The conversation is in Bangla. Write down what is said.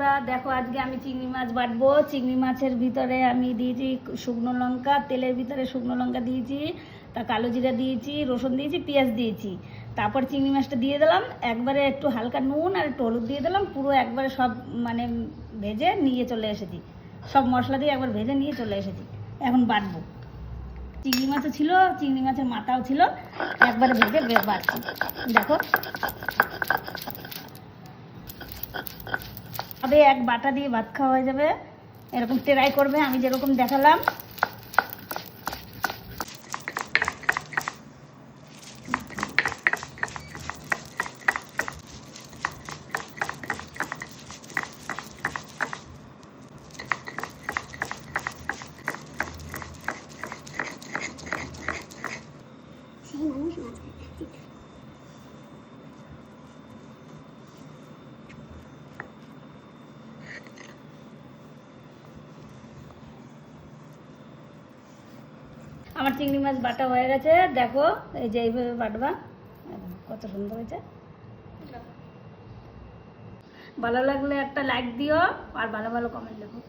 বন্ধুরা, দেখো আজকে আমি চিংড়ি মাছ বাটবো। চিংড়ি মাছের ভিতরে আমি দিয়েছি শুকনো লঙ্কা, তেলের ভিতরে শুকনো লঙ্কা দিয়েছি, তা কালো জিরা দিয়েছি, রসুন দিয়েছি, পেঁয়াজ দিয়েছি। তারপর চিংড়ি মাছটা দিয়ে দিলাম, একবারে একটু হালকা নুন আর একটু হলুদ দিয়ে দিলাম, পুরো একবারে সব মানে ভেজে নিয়ে চলে এসেছি। সব মশলা দিয়ে একবার ভেজে নিয়ে চলে এসেছি। এখন বাটবো। চিংড়ি মাছও ছিল, চিংড়ি মাছের মাথাও ছিল, একবারে ভেজে বাটছি। দেখো তবে এক বাটা দিয়ে ভাত খাওয়া হয়ে যাবে। এরকম ট্রাই করবে আমি যেরকম দেখালাম। আমার চিংড়ি মাছ বাটা হয়ে গেছে। দেখো এই যে এইভাবে বাটবা, কত সুন্দর হয়েছে। ভালো লাগলে একটা লাইক দিও আর ভালো ভালো কমেন্ট লেখো।